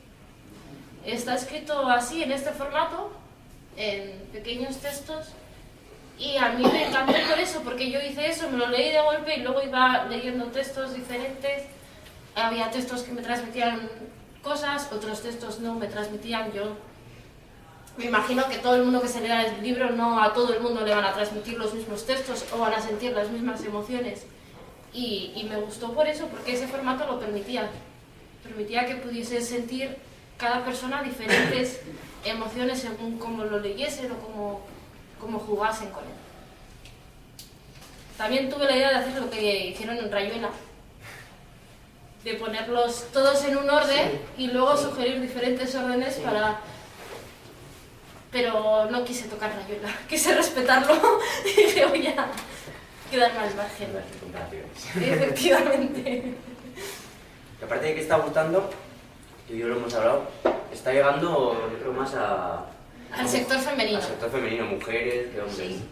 está escrito así en este formato, en pequeños textos, y a mí me encantó por eso, porque yo hice eso, me lo leí de golpe y luego iba leyendo textos diferentes. Había textos que me transmitían cosas, otros textos no me transmitían. Yo me imagino que todo el mundo que se lea el libro, no a todo el mundo le van a transmitir los mismos textos o van a sentir las mismas emociones. Y me gustó por eso, porque ese formato lo permitía. Permitía que pudiese sentir cada persona diferentes emociones según cómo lo leyesen o cómo jugasen con él. También tuve la idea de hacer lo que hicieron en Rayuela, de ponerlos todos en un orden y luego sugerir diferentes órdenes para... Pero no quise tocar Rayuela, quise respetarlo y dije, voy a quedarme al margen. Efectivamente. Que aparte de que está gustando, que yo lo hemos hablado, está llegando, yo creo, más Al sector femenino. al sector femenino, mujeres, de hombres. Sí.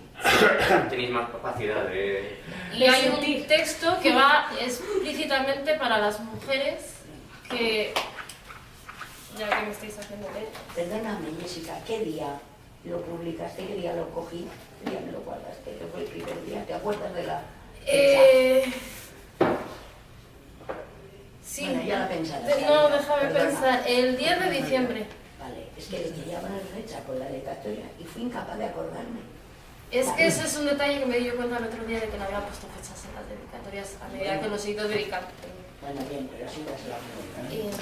Tenéis más capacidad de... Y hay un texto que va explícitamente para las mujeres que... Ya que me estáis haciendo leer. Perdóname, Jessica, ¿qué día lo publicaste? ¿Qué día lo cogí? ¿Qué día me lo guardaste? ¿Qué fue el primer día? ¿Te acuerdas de la fecha? Sí. Bueno, ya la pensarás. No, déjame Perdona. pensar. El 10 de diciembre. Vale, es que quería poner fecha con la dedicatoria y fui incapaz de acordarme. Es que ese es un detalle que me di yo cuenta el otro día de que no había puesto fechas en las dedicatorias a medida que los he ido dedicando. Bueno, bien, pero sí vas a la pregunta.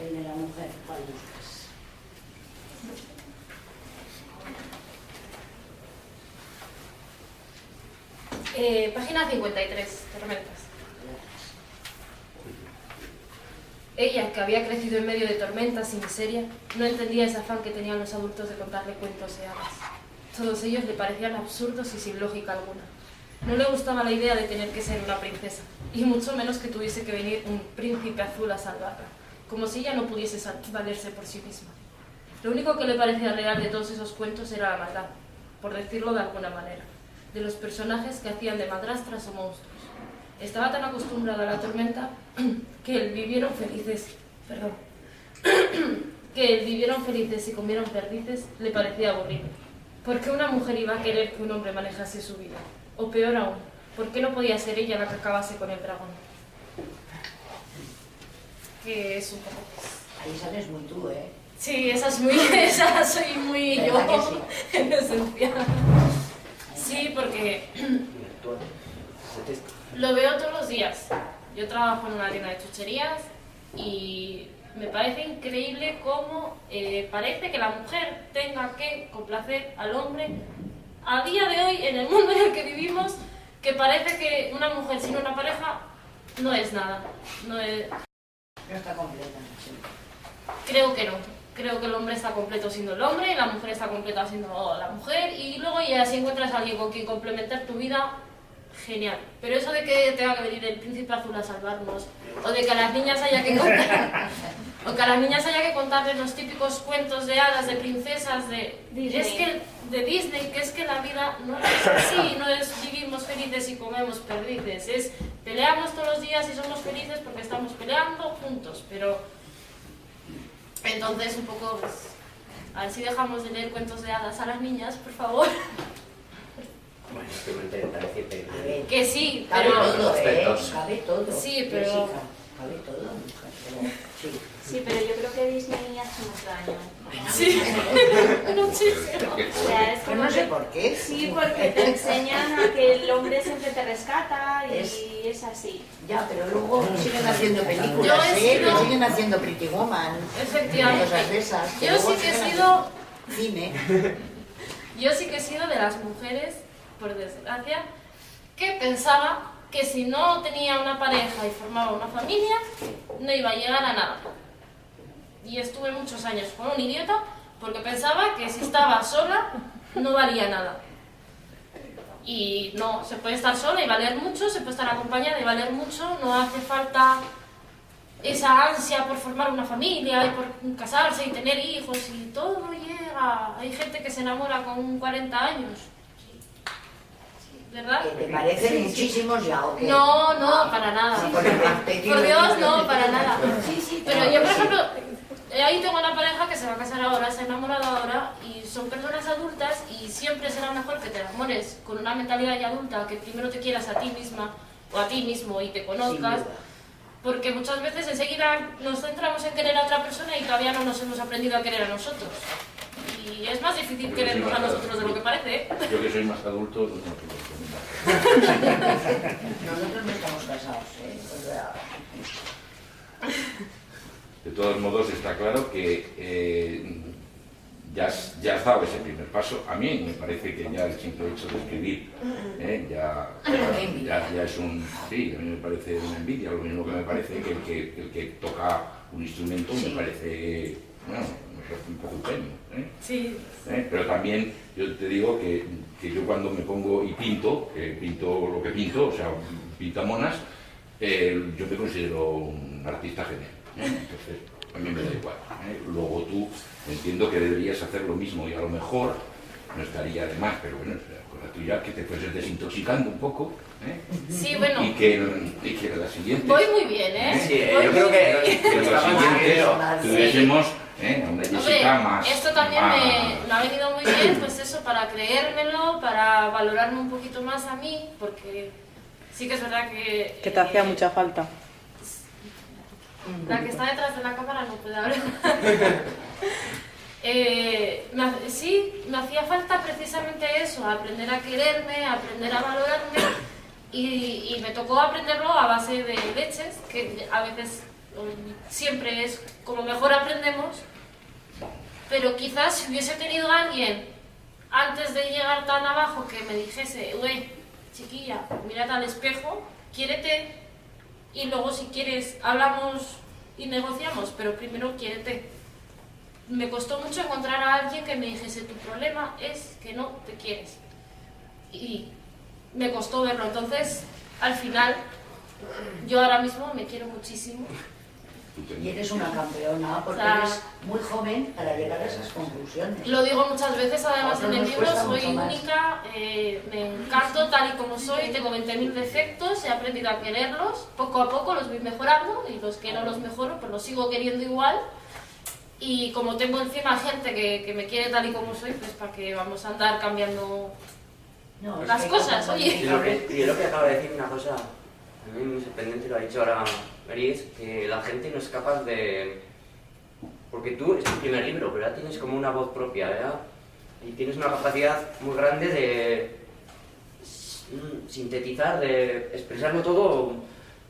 El de la mujer, ¿cuál buscas? Página 53, Tormentas. Ella, que había crecido en medio de tormentas y miseria, no entendía ese afán que tenían los adultos de contarle cuentos y hadas. Todos ellos le parecían absurdos y sin lógica alguna. No le gustaba la idea de tener que ser una princesa, y mucho menos que tuviese que venir un príncipe azul a salvarla, como si ella no pudiese valerse por sí misma. Lo único que le parecía real de todos esos cuentos era la maldad, por decirlo de alguna manera, de los personajes que hacían de madrastras o monstruos. Estaba tan acostumbrada a la tormenta que el vivieron felices y comieron perdices le parecía aburrido. ¿Por qué una mujer iba a querer que un hombre manejase su vida? O peor aún, ¿por qué no podía ser ella la que acabase con el dragón? Que es un poco... Ahí sales muy tú, ¿eh? Sí, esa soy muy yo, ¿Verdad que en esencia. Sí, porque lo veo todos los días. Yo trabajo en una tienda de chucherías y me parece increíble cómo parece que la mujer tenga que complacer al hombre a día de hoy, en el mundo en el que vivimos, que parece que una mujer sin una pareja no es nada. No está completa. Sí. Creo que no. Creo que el hombre está completo siendo el hombre, la mujer está completa siendo la mujer, y luego ya si encuentras a alguien con quien complementar tu vida, genial. Pero eso de que tenga que venir el príncipe azul a salvarnos, o de que a las niñas haya que contar, o que a las niñas haya que contarles los típicos cuentos de hadas, de princesas, de Disney. Es que de Disney, que es que la vida no es así, no es vivimos felices y comemos perdices, es peleamos todos los días y somos felices porque estamos peleando juntos, pero entonces un poco, pues, a ver si dejamos de leer cuentos de hadas a las niñas, por favor. Bueno, simplemente para decirte A ver, Que sí, cabe pero... todo, respetos. cabe todo. Sí, pero- Jessica, cabe todo, mujer, pero sí. Sí, pero yo creo que Disney hace mucho daño. Sí, muchísimo. O sea, es Pero como no sé que- por qué. Sí, porque te enseñan a que el hombre siempre te rescata y Es- es así. Ya, pero luego siguen haciendo Yo películas, he que sido- siguen haciendo Pretty Woman, Efectivamente. cosas de esas. Yo luego sí que he siguen sido... haciendo cine. Yo sí que he sido de las mujeres, por desgracia, que pensaba que si no tenía una pareja y formaba una familia, no iba a llegar a nada. Y estuve muchos años con un idiota porque pensaba que si estaba sola no valía nada. Y no, se puede estar sola y valer mucho, se puede estar acompañada y valer mucho, no hace falta esa ansia por formar una familia y por casarse y tener hijos y todo llega. Hay gente que se enamora con 40 años. ¿Verdad? ¿Que te parecen muchísimos ya o qué? No, no, para nada. Por el apellido. Por Dios, no, para nada. Sí, sí, Pero no, yo, por sí. ejemplo, ahí tengo una pareja que se va a casar ahora, se ha enamorado ahora y son personas adultas y siempre será mejor que te enamores con una mentalidad ya adulta, que primero te quieras a ti misma o a ti mismo y te Sin conozcas. duda. Porque muchas veces enseguida nos centramos en querer a otra persona y todavía no nos hemos aprendido a querer a nosotros. Y es más difícil querernos a nosotros de lo que parece, ¿eh? Yo que soy más adulto, no tengo Nosotros no estamos casados, ¿eh? O sea, De todos modos, está claro que ya has dado ese primer paso. A mí me parece que ya el simple hecho de escribir ya es un... Sí, a mí me parece una envidia. Lo mismo que me parece que el que toca un instrumento Sí. me parece, bueno, un poco un genio. Sí. Pero también yo te digo que yo cuando me pongo y pinto, que pinto lo que pinto, o sea, pintamonas, yo me considero un artista genial. Entonces, a mí me da igual. Luego tú entiendo que deberías hacer lo mismo y a lo mejor no estaría de más, pero bueno, o sea, con la tuya que te fueses desintoxicando un poco Sí, bueno, y que la siguiente... voy muy bien, ¿eh? Sí, Voy yo creo muy que bien. Que la siguiente tuviésemos a una Jessica Hombre, más... esto también más- me ha venido muy bien, pues eso, para creérmelo, para valorarme un poquito más a mí, porque sí que es verdad que... Que te hacía mucha falta. La que está detrás de la cámara no puede hablar. Sí, me hacía falta precisamente eso, aprender a quererme, aprender a valorarme y me tocó aprenderlo a base de leches, que a veces siempre es como mejor aprendemos, pero quizás si hubiese tenido a alguien antes de llegar tan abajo que me dijese, uy, chiquilla, mírate al espejo, quiérete y luego si quieres hablamos y negociamos, pero primero quiérete. Me costó mucho encontrar a alguien que me dijese, tu problema es que no te quieres. Y me costó verlo, entonces al final yo ahora mismo me quiero muchísimo. y eres una campeona porque O sea, eres muy joven para llegar a esas conclusiones. Lo digo muchas veces, además en el libro, cuesta soy mucho más. única, me encanto tal y como soy, tengo 20.000 defectos, he aprendido a quererlos, poco a poco los voy mejorando y los que no los mejoro, pues los sigo queriendo igual. Y como tengo encima gente que me quiere tal y como soy, pues para que vamos a andar cambiando No, es las que cosas, como- oye. Y lo que acaba de decir una cosa, a mí muy sorprendente, lo ha dicho ahora Meris, que la gente no es capaz de porque tú es tu primer libro, pero ya tienes como una voz propia, ¿verdad? Y tienes una capacidad muy grande de sintetizar, de expresarlo todo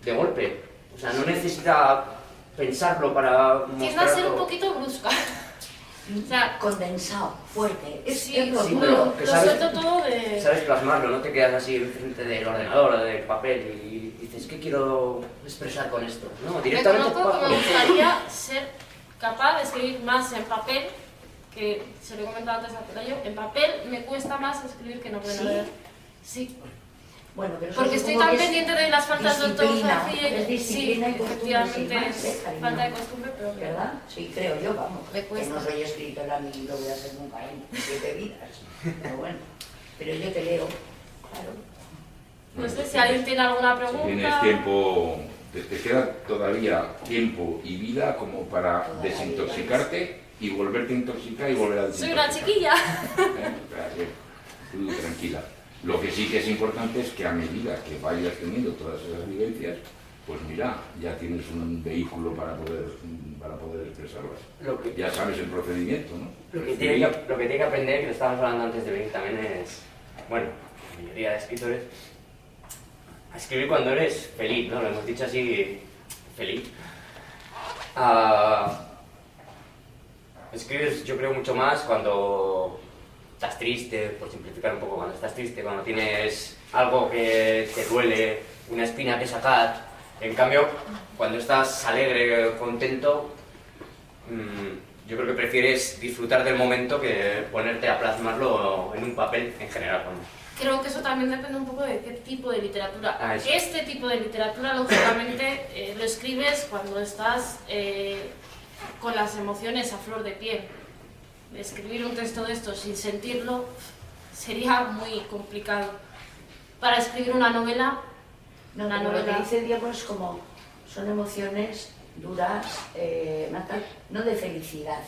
de golpe. O sea, no necesita pensarlo para mostrarlo. Tiende a ser un poquito brusca. O sea, condensado, fuerte. sí, Es lo sí, duro. pero lo suelto todo de... Sabes plasmarlo, no te quedas así enfrente del ordenador o del papel y dices, ¿qué quiero expresar con esto? No, directamente... Reconozco que me gustaría ser capaz de escribir más en papel, que se lo he comentado antes a Pelayo, en papel me cuesta más escribir que en ordenador. Sí. Bueno, pero eso Porque estoy supongo tan que es pendiente de las faltas de disciplina, ortografía es y disciplina sí, y costumbre, efectivamente sin más, es cariño. falta de costumbre, pero ¿Verdad? Sí, creo yo, vamos. Me Que cuesta. no soy escritora ni lo voy a hacer nunca en 7 vidas. Pero bueno, pero yo te leo, claro. No sé si alguien tiene alguna Si pregunta. tienes tiempo, te queda todavía tiempo y vida como para Todavía. desintoxicarte y volverte a intoxicar y volver a Soy desintoxicar. una chiquilla. O sea, que tú tranquila. Lo que sí que es importante es que a medida que vayas teniendo todas esas vivencias, pues mira, ya tienes un vehículo para poder expresarlas. Lo que, Ya sabes el procedimiento, ¿no? lo que tiene que aprender, que lo estábamos hablando antes de venir también, es, bueno, la mayoría de escritores, a escribir cuando eres feliz, ¿no? Lo hemos dicho así, feliz. Escribes, yo creo, mucho más cuando estás triste, por simplificar un poco, cuando estás triste, cuando tienes algo que te duele, una espina que sacar. En cambio, cuando estás alegre, contento, yo creo que prefieres disfrutar del momento que ponerte a plasmarlo en un papel en general. Vamos. Creo que eso también depende un poco de qué tipo de literatura. Ah, eso. Este tipo de literatura, lógicamente, lo escribes cuando estás con las emociones a flor de piel. Escribir un texto de esto sin sentirlo sería muy complicado. Para escribir una novela, No, una pero lo que novela... dice Diego es como, son emociones duras, no de felicidad.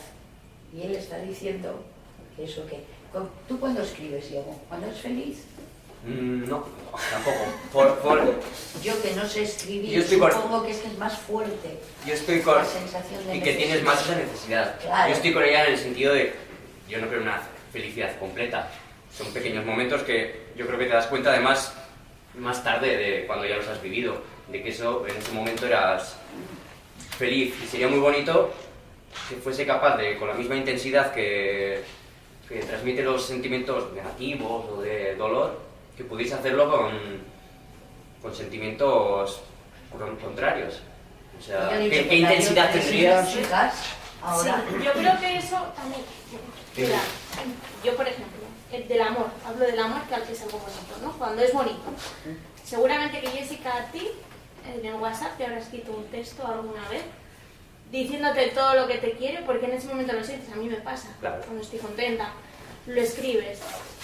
Y él está diciendo que eso que... ¿Tú cuándo escribes, Diego? ¿Cuándo eres feliz? No, tampoco. Yo que no sé escribir, Yo estoy con- supongo que es más fuerte. Yo estoy con... La sensación de Y que tienes necesidad. más esa necesidad. Claro. Yo estoy con ella en el sentido de... Yo no creo en una felicidad completa. Son pequeños momentos que yo creo que te das cuenta además más tarde de cuando ya los has vivido, de que eso en ese momento eras feliz. Y sería muy bonito que fuese capaz de, con la misma intensidad que transmite los sentimientos negativos o de dolor, que pudiese hacerlo con sentimientos contrarios. O sea, Yo he dicho ¿qué que intensidad Darío tendrías? tiene 2 hijas, ahora. Sí, yo creo que eso también. Mira, yo por ejemplo, el del amor, hablo del amor que al que es algo bonito, ¿no? Cuando es bonito. Seguramente que Jessica a ti, en el WhatsApp, te habrá escrito un texto alguna vez diciéndote todo lo que te quiere, porque en ese momento lo sientes, a mí me pasa, Claro. cuando estoy contenta, lo escribes,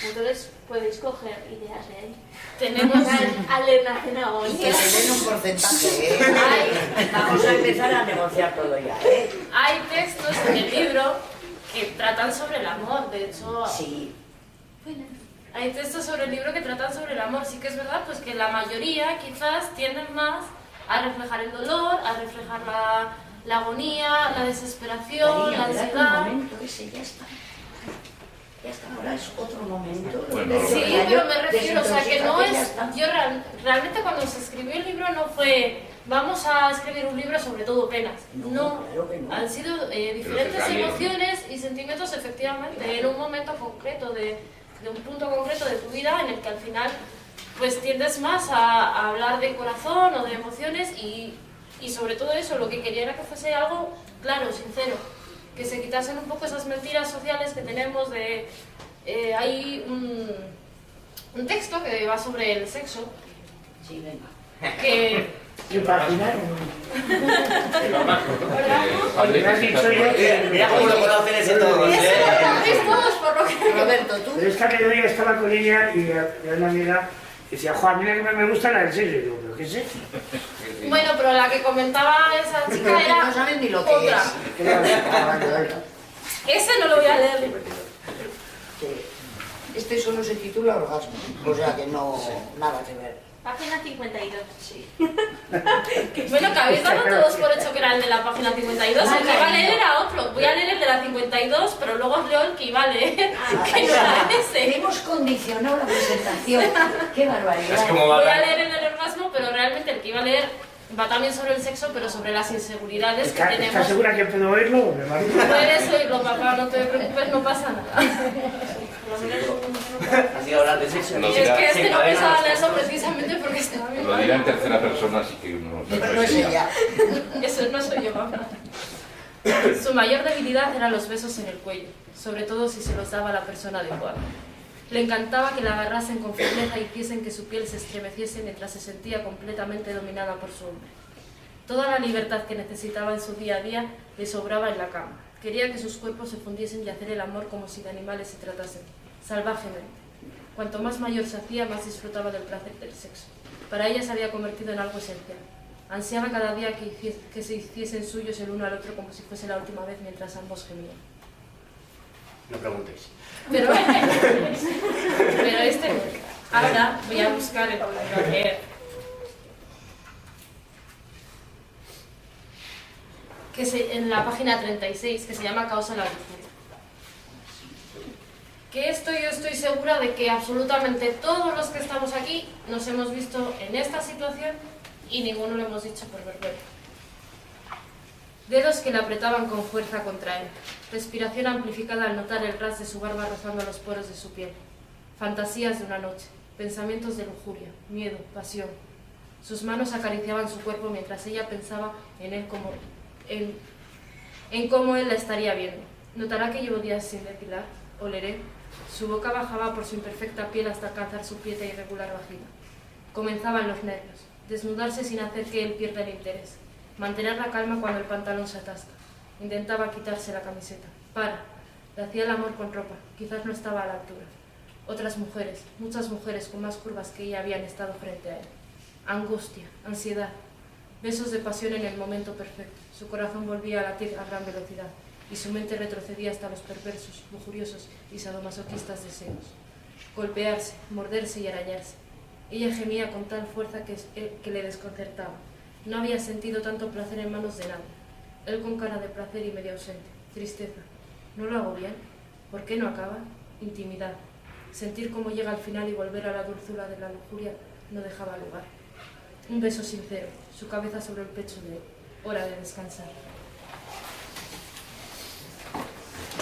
entonces podéis coger ideas de él. Tenemos alienación Y que agonía. se den un porcentaje, ¿eh? Vamos a empezar a negociar todo ya, ¿eh? Hay textos en el libro que tratan sobre el amor, de hecho... Sí. Hay textos sobre el libro que tratan sobre el amor. Sí que es verdad pues que la mayoría quizás tienden más a reflejar el dolor, a reflejar la agonía, la desesperación, Cariño, la espérate un ansiedad. momento, ese ya está. Ya está, ahora es otro momento. Bueno, Sí, Ya pero yo me refiero, o sea, que no desintoxícate, ya es... está. Yo realmente cuando se escribió el libro no fue... Vamos a escribir un libro sobre todo penas. No, claro que no. Han sido diferentes salieron. emociones y sentimientos efectivamente en un momento concreto, de un punto concreto de tu vida en el que al final pues tiendes más a hablar de corazón o de emociones y sobre todo eso, lo que quería era que fuese algo claro, sincero, que se quitasen un poco esas mentiras sociales que tenemos de... hay un texto que va sobre el sexo, Sí, venga. que... Y para final, Mira cómo lo conocen ese todos, Eso lo conocéis todos por lo que... Roberto, tú. Pero es que aquel día estaba con ella y una amiga decía, Juan, a mí la que más me gusta es la del sexo. Y digo, ¿pero qué es eso? Bueno, pero la que comentaba esa chica No era saben ni lo que otra. es. ¿Qué le vas a decir? Ese no lo voy a leer. Sí. Este solo se titula Orgasmo, o sea que no, nada que ver. Página 52. Sí. Bueno, que habéis dado todos por hecho que era el de la página 52, el que iba a leer era otro. Voy a leer el de la 52, pero luego os leo el que iba a leer, que no era ese. Hemos condicionado la presentación. ¡Qué barbaridad! Es como va Voy a a leer en el orgasmo, pero realmente el que iba a leer va también sobre el sexo, pero sobre las inseguridades que tenemos. ¿Estás segura que puedo oírlo? Puedes oírlo, papá, no te preocupes, no pasa nada. ¿Has ido a hablar de sexo? No, Y es que este no pensaba en eso precisamente porque estaba bien. Lo dirá en tercera persona, así que uno Pero no es ella. Eso no soy yo, papá. Su mayor debilidad eran los besos en el cuello, sobre todo si se los daba a la persona adecuada. Le encantaba que la agarrasen con firmeza y hiciesen que su piel se estremeciese mientras se sentía completamente dominada por su hombre. Toda la libertad que necesitaba en su día a día le sobraba en la cama. Quería que sus cuerpos se fundiesen y hacer el amor como si de animales se tratasen, salvajemente. Cuanto más mayor se hacía, más disfrutaba del placer del sexo. Para ella se había convertido en algo esencial. Ansiaba cada día que se hiciesen suyos el uno al otro como si fuese la última vez mientras ambos gemían. No preguntéis. Pero este no. Ahora voy a buscar el leer. En la página 36, que se llama Causa la lujuria. Que esto yo estoy segura de que absolutamente todos los que estamos aquí nos hemos visto en esta situación y ninguno lo hemos dicho por vergüenza. Dedos que le apretaban con fuerza contra él. Respiración amplificada al notar el ras de su barba rozando los poros de su piel. Fantasías de una noche. Pensamientos de lujuria, miedo, pasión. Sus manos acariciaban su cuerpo mientras ella pensaba en él como... en cómo él la estaría viendo. Notará que llevo días sin depilar. Oleré. Su boca bajaba por su imperfecta piel hasta alcanzar su prieta e irregular vagina. Comenzaban los nervios. Desnudarse sin hacer que él pierda el interés. Mantener la calma cuando el pantalón se atasca. Intentaba quitarse la camiseta. Le hacía el amor con ropa. Quizás no estaba a la altura. Otras mujeres, muchas mujeres con más curvas que ella habían estado frente a él. Angustia, ansiedad. Besos de pasión en el momento perfecto. Su corazón volvía a latir a gran velocidad y su mente retrocedía hasta los perversos, lujuriosos y sadomasoquistas deseos. Golpearse, morderse y arañarse. Ella gemía con tal fuerza que le desconcertaba. No había sentido tanto placer en manos de nadie. Él con cara de placer y medio ausente. Tristeza. ¿No lo hago bien? ¿Por qué no acaba? Intimidad. Sentir cómo llega al final y volver a la dulzura de la lujuria no dejaba lugar. Un beso sincero, su cabeza sobre el pecho de él. Hora de descansar.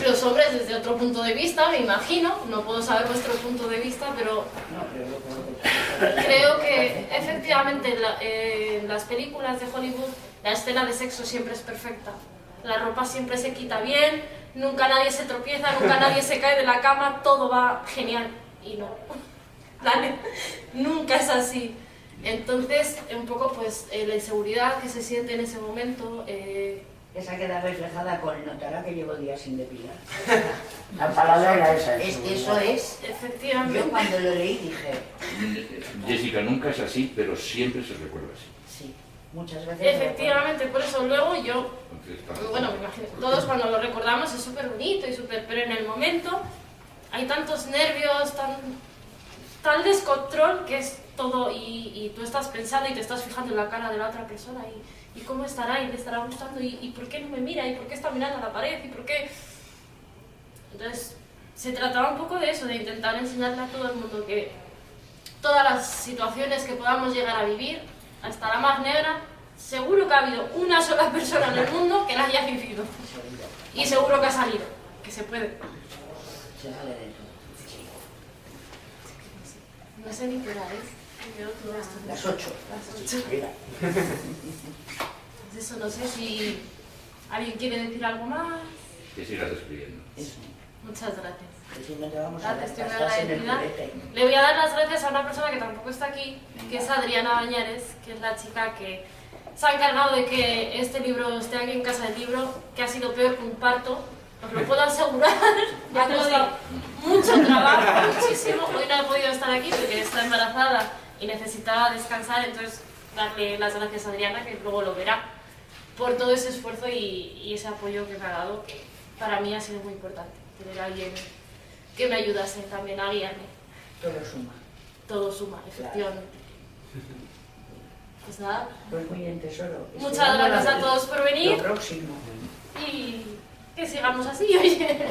Los hombres desde otro punto de vista, me imagino, no puedo saber vuestro punto de vista, pero creo que efectivamente en las películas de Hollywood la escena de sexo siempre es perfecta. La ropa siempre se quita bien, nunca nadie se tropieza, nunca nadie se cae de la cama, todo va genial. Y no, ¿vale? Nunca es así. Entonces, un poco pues la inseguridad que se siente en ese momento... Esa queda reflejada con notará que llevo días sin depilar. La palabra era esa. Eso es. Efectivamente. Yo cuando lo leí dije, Jessica, nunca es así, pero siempre se recuerda así. sí, muchas veces. Efectivamente, por eso luego yo, Entonces, bueno, me imagino, todos cuando lo recordamos es súper bonito y súper, pero en el momento hay tantos nervios, tal descontrol que es todo y tú estás pensando y te estás fijando en la cara de la otra persona y cómo estará y le estará gustando y por qué no me mira y por qué está mirando a la pared y por qué... Entonces se trataba un poco de eso, de intentar enseñarle a todo el mundo que todas las situaciones que podamos llegar a vivir, hasta la más negra, seguro que ha habido una sola persona en el mundo que la haya vivido y seguro que ha salido, que se puede. Se sale de todo. No sé ni qué hora es. Veo todo esto. Las 8. Las 8. Pues eso, no sé si alguien quiere decir algo más. que sigas escribiendo. Eso. Muchas gracias. Que si no te vamos a dar Estoy muy pastas en el agradecida. culete. Le voy a dar las gracias a una persona que tampoco está aquí, que es Adriana Bañares, que es la chica que se ha encargado de que este libro esté aquí en Casa del Libro, que ha sido peor que un parto. Os lo puedo asegurar, me ha costado mucho trabajo, muchísimo. Hoy no he podido estar aquí porque está embarazada y necesitaba descansar, entonces darle las gracias a Adriana, que luego lo verá, por todo ese esfuerzo y ese apoyo que me ha dado, que para mí ha sido muy importante, tener a alguien que me ayudase también a guiarme. Todo suma. Todo suma, efectivamente. Pues nada, Pues muy bien, tesoro. muchas gracias a todos por venir Lo próximo. y que sigamos así, oye.